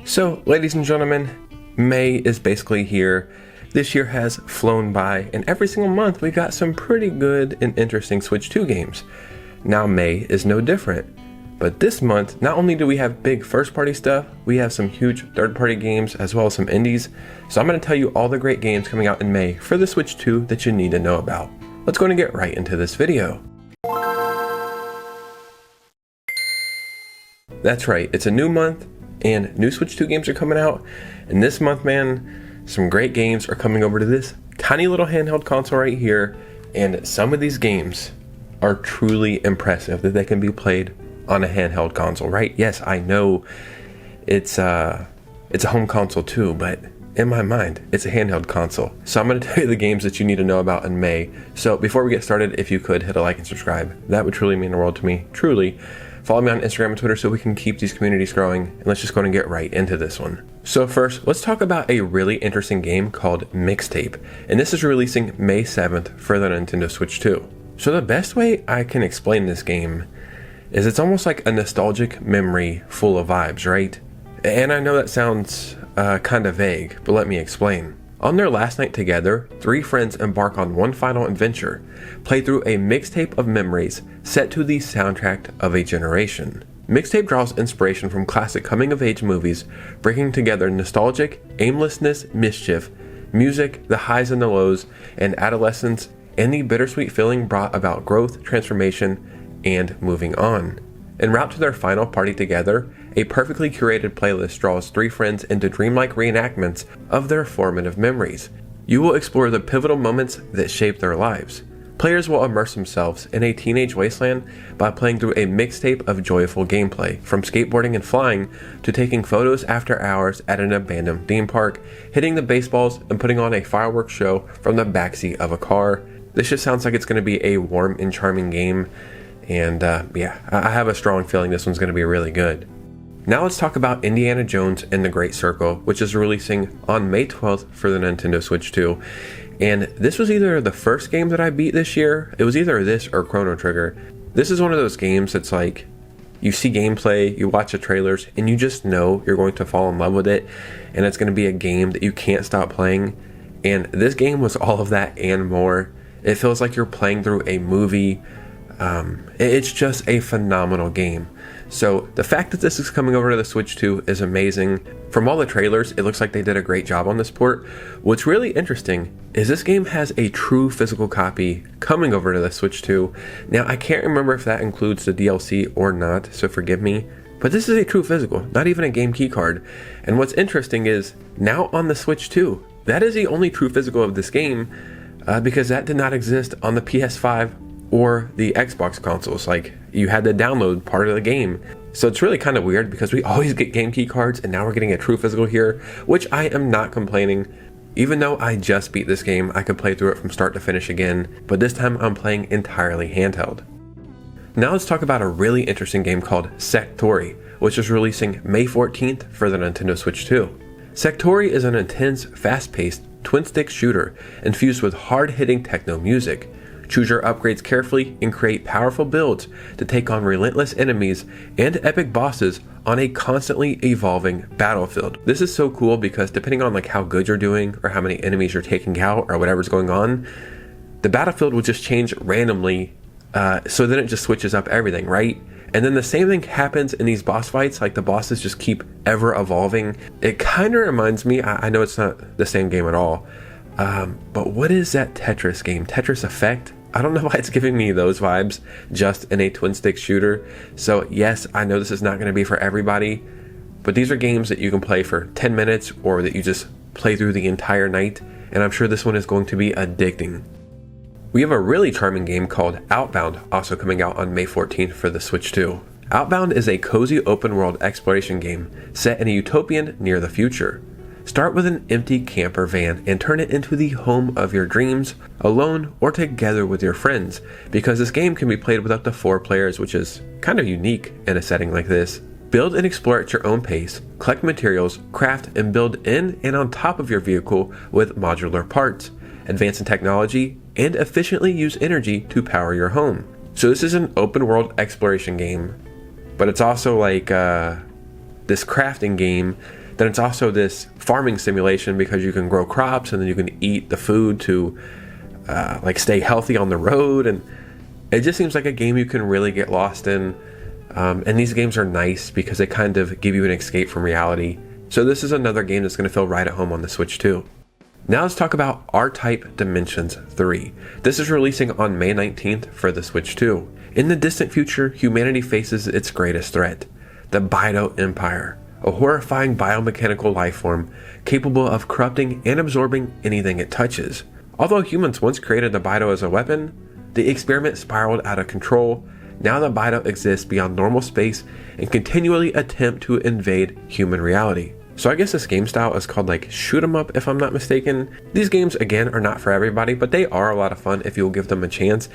So, ladies and gentlemen, May is basically here. This year has flown by, and every single month we got some pretty good and interesting Switch 2 games. Now May is no different. But this month, not only do we have big first-party stuff, we have some huge third-party games as well as some indies. So I'm going to tell you all the great games coming out in May for the Switch 2 that you need to know about. Let's go and get right into this video. That's right, it's a new month, and new Switch 2 games are coming out. And this month, man, some great games are coming over to this tiny little handheld console right here. And some of these games are truly impressive that they can be played on a handheld console, right? Yes, I know it's a home console too, but in my mind, it's a handheld console. So I'm going to tell you the games that you need to know about in May. So before we get started, if you could hit a like and subscribe, that would truly mean the world to me, truly. Follow me on Instagram and Twitter so we can keep these communities growing, and let's just go and get right into this one. So first, let's talk about a really interesting game called MIXTAPE, and this is releasing May 7th for the Nintendo Switch 2. So the best way I can explain this game is it's almost like a nostalgic memory full of vibes, right? And I know that sounds kind of vague, but let me explain. On their last night together, three friends embark on one final adventure, play through a mixtape of memories set to the soundtrack of a generation. MIXTAPE draws inspiration from classic coming-of-age movies, bringing together nostalgic, aimlessness, mischief, music, the highs and the lows, and adolescence, and the bittersweet feeling brought about growth, transformation, and moving on. En route to their final party together, a perfectly curated playlist draws three friends into dreamlike reenactments of their formative memories. You will explore the pivotal moments that shaped their lives. Players will immerse themselves in a teenage wasteland by playing through a mixtape of joyful gameplay, from skateboarding and flying to taking photos after hours at an abandoned theme park, hitting the baseballs, and putting on a fireworks show from the backseat of a car. This just sounds like it's going to be a warm and charming game. And yeah, I have a strong feeling this one's going to be really good. Now let's talk about Indiana Jones and the Great Circle, which is releasing on May 12th for the Nintendo Switch 2. And this was either the first game that I beat this year. It was either this or Chrono Trigger. This is one of those games that's like, you see gameplay, you watch the trailers, and you just know you're going to fall in love with it. And it's going to be a game that you can't stop playing. And this game was all of that and more. It feels like you're playing through a movie. It's just a phenomenal game. So the fact that this is coming over to the Switch 2 is amazing. From all the trailers, it looks like they did a great job on this port. What's really interesting is this game has a true physical copy coming over to the Switch 2. Now I can't remember if that includes the DLC or not, so forgive me. But this is a true physical, not even a game key card. And what's interesting is, now on the Switch 2, that is the only true physical of this game, because that did not exist on the PS5 or the Xbox consoles. Like, you had to download part of the game. So it's really kind of weird because we always get game key cards and now we're getting a true physical here, which I am not complaining. Even though I just beat this game, I could play through it from start to finish again, but this time I'm playing entirely handheld. Now let's talk about a really interesting game called SEKTORI, which is releasing May 14th for the Nintendo Switch 2. SEKTORI is an intense, fast-paced, twin-stick shooter infused with hard-hitting techno music. Choose your upgrades carefully and create powerful builds to take on relentless enemies and epic bosses on a constantly evolving battlefield. This is so cool because depending on like how good you're doing or how many enemies you're taking out or whatever's going on, the battlefield will just change randomly. So then it just switches up everything, right? And then the same thing happens in these boss fights, like the bosses just keep ever evolving. It kind of reminds me, I know it's not the same game at all, but what is that Tetris game? Tetris Effect? I don't know why it's giving me those vibes just in a twin stick shooter. So yes, I know this is not going to be for everybody, but these are games that you can play for 10 minutes or that you just play through the entire night. And I'm sure this one is going to be addicting. We have a really charming game called OUTBOUND also coming out on May 14th for the Switch 2. OUTBOUND is a cozy open world exploration game set in a utopian near the future. Start with an empty camper van and turn it into the home of your dreams, alone or together with your friends, because this game can be played with up to 4 players, which is kind of unique in a setting like this. Build and explore at your own pace, collect materials, craft and build in and on top of your vehicle with modular parts, advance in technology, and efficiently use energy to power your home. So this is an open world exploration game, but it's also like this crafting game then it's also this farming simulation because you can grow crops and then you can eat the food to like stay healthy on the road. And it just seems like a game you can really get lost in. And these games are nice because they kind of give you an escape from reality. So this is another game that's going to feel right at home on the Switch too. Now let's talk about R-Type Dimensions 3. This is releasing on May 19th for the Switch 2. In the distant future, humanity faces its greatest threat, the Bido Empire, a horrifying biomechanical life form capable of corrupting and absorbing anything it touches. Although humans once created the Bido as a weapon, the experiment spiraled out of control. Now the Bido exists beyond normal space and continually attempt to invade human reality. So I guess this game style is called like shoot 'em up if I'm not mistaken. These games again are not for everybody, but they are a lot of fun if you'll give them a chance.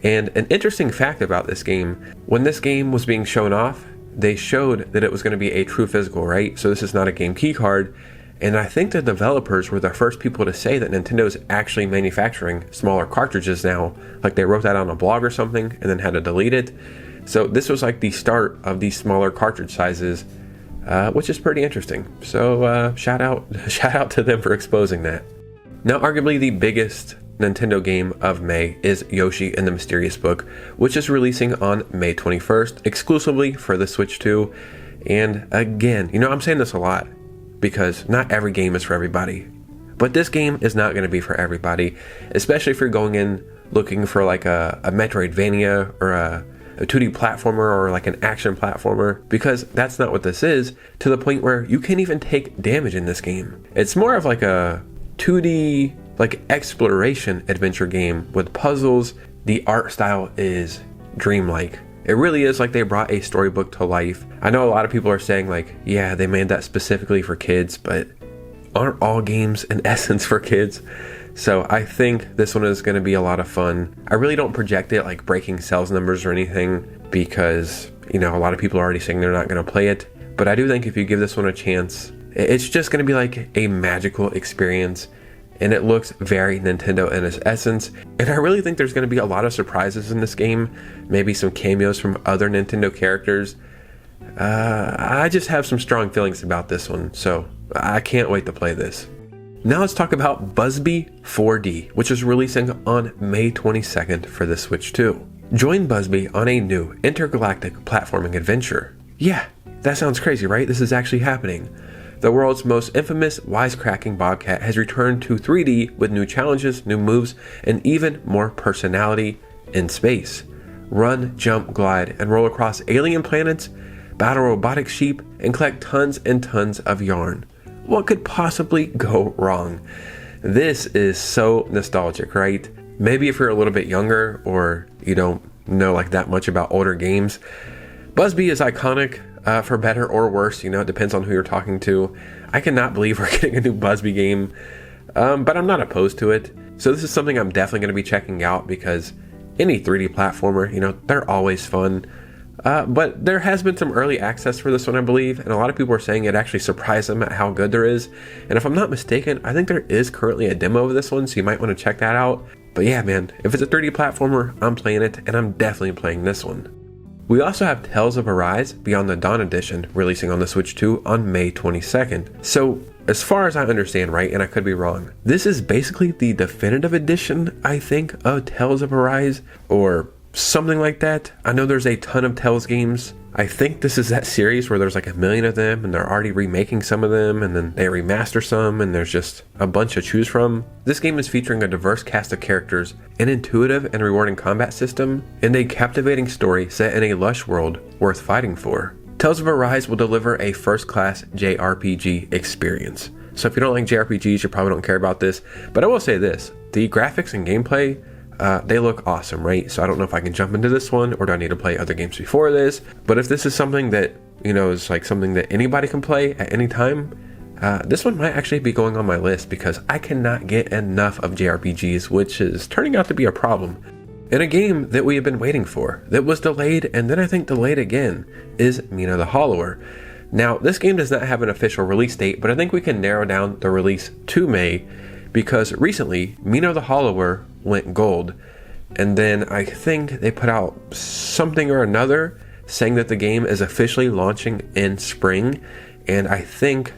And an interesting fact about this game, when this game was being shown off, they showed that it was going to be a true physical, right? So this is not a game key card. And I think the developers were the first people to say that Nintendo is actually manufacturing smaller cartridges now. Like they wrote that on a blog or something and then had to delete it. So this was like the start of these smaller cartridge sizes, which is pretty interesting. So shout out to them for exposing that. Now arguably the biggest Nintendo game of May is Yoshi and the Mysterious Book, which is releasing on May 21st exclusively for the Switch 2. And again, you know, I'm saying this a lot because not every game is for everybody, but this game is not going to be for everybody, especially if you're going in looking for like a Metroidvania or a 2D platformer or like an action platformer, because that's not what this is, to the point where you can't even take damage in this game. It's more of like a 2D like exploration adventure game with puzzles. The art style is dreamlike. It really is like they brought a storybook to life. I know a lot of people are saying like, yeah, they made that specifically for kids, but aren't all games in essence for kids? So I think this one is going to be a lot of fun. I really don't project it like breaking sales numbers or anything because, you know, a lot of people are already saying they're not going to play it. But I do think if you give this one a chance, it's just going to be like a magical experience. And it looks very Nintendo in its essence. And I really think there's going to be a lot of surprises in this game. Maybe some cameos from other Nintendo characters. I just have some strong feelings about this one, so I can't wait to play this. Now let's talk about BUSBY 4D, which is releasing on May 22nd for the Switch 2. Join BUSBY on a new intergalactic platforming adventure. Yeah, that sounds crazy, right? This is actually happening. The world's most infamous wisecracking bobcat has returned to 3D with new challenges, new moves, and even more personality in space. Run, jump, glide, and roll across alien planets, battle robotic sheep, and collect tons and tons of yarn. What could possibly go wrong? This is so nostalgic, right? Maybe if you're a little bit younger or you don't know like that much about older games, BUSBY is iconic. For better or worse, you know, it depends on who you're talking to. I cannot believe we're getting a new BUSBY game, but I'm not opposed to it. So this is something I'm definitely going to be checking out because any 3D platformer, you know, they're always fun. But there has been some early access for this one, I believe, and a lot of people are saying it actually surprised them at how good there is. And if I'm not mistaken, I think there is currently a demo of this one, so you might want to check that out. But yeah, man, if it's a 3D platformer, I'm playing it, and I'm definitely playing this one. We also have Tales of Arise Beyond the Dawn Edition releasing on the Switch 2 on May 22nd. So as far as I understand, right, and I could be wrong, this is basically the definitive edition, I think, of Tales of Arise or something like that. I know there's a ton of Tales games. I think this is that series where there's like a million of them and they're already remaking some of them and then they remaster some and there's just a bunch to choose from. This game is featuring a diverse cast of characters, an intuitive and rewarding combat system, and a captivating story set in a lush world worth fighting for. Tales of Arise will deliver a first-class JRPG experience. So if you don't like JRPGs, you probably don't care about this, but I will say this, the graphics and gameplay, they look awesome, right? So I don't know if I can jump into this one or do I need to play other games before this. But if this is something that, you know, is like something that anybody can play at any time, this one might actually be going on my list because I cannot get enough of JRPGs, which is turning out to be a problem. And a game that we have been waiting for, that was delayed and then I think delayed again, is MINA the Hollower. Now, this game does not have an official release date, but I think we can narrow down the release to May because recently MINA the Hollower went gold, and then I think they put out something or another saying that the game is officially launching in spring, and I think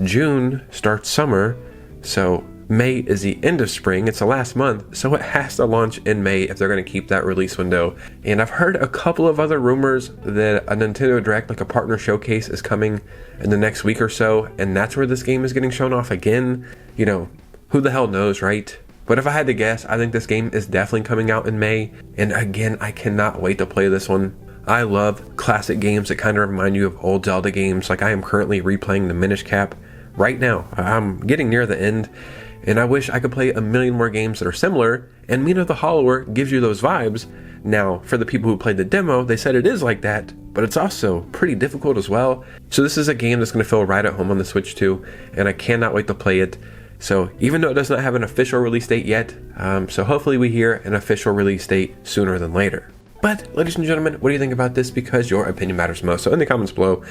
June starts summer, so May is the end of spring. It's the last month, so it has to launch in May if they're going to keep that release window. And I've heard a couple of other rumors that a Nintendo Direct, like a partner showcase, is coming in the next week or so, and that's where this game is getting shown off again. You know, who the hell knows, right? But if I had to guess, I think this game is definitely coming out in May. And again, I cannot wait to play this one. I love classic games that kind of remind you of old Zelda games. Like I am currently replaying the Minish Cap right now. I'm getting near the end, and I wish I could play a million more games that are similar, and Mina the Hollower gives you those vibes. Now, for the people who played the demo, they said it is like that, but it's also pretty difficult as well. So this is a game that's going to feel right at home on the Switch too, and I cannot wait to play it. So even though it does not have an official release date yet, so hopefully we hear an official release date sooner than later. But ladies and gentlemen, what do you think about this? Because your opinion matters most. So in the comments below,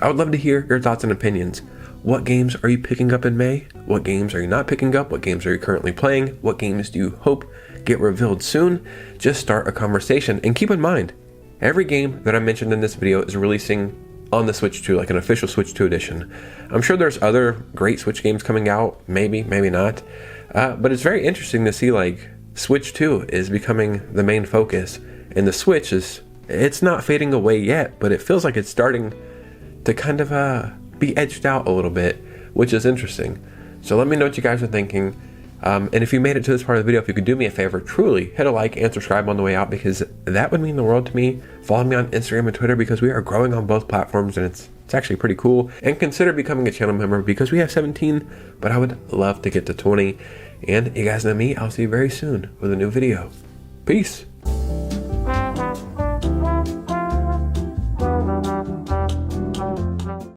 I would love to hear your thoughts and opinions. What games are you picking up in May? What games are you not picking up? What games are you currently playing? What games do you hope get revealed soon? Just start a conversation. And keep in mind, every game that I mentioned in this video is releasing on the Switch 2, like an official Switch 2 edition. I'm sure there's other great Switch games coming out, maybe not. But it's very interesting to see like Switch 2 is becoming the main focus, and the Switch it's not fading away yet, but it feels like it's starting to kind of be edged out a little bit, which is interesting. So let me know what you guys are thinking. And if you made it to this part of the video, if you could do me a favor, truly hit a like and subscribe on the way out, because that would mean the world to me. Follow me on Instagram and Twitter, because we are growing on both platforms, and it's actually pretty cool. And consider becoming a channel member, because we have 17, but I would love to get to 20. And you guys know me, I'll see you very soon with a new video. Peace.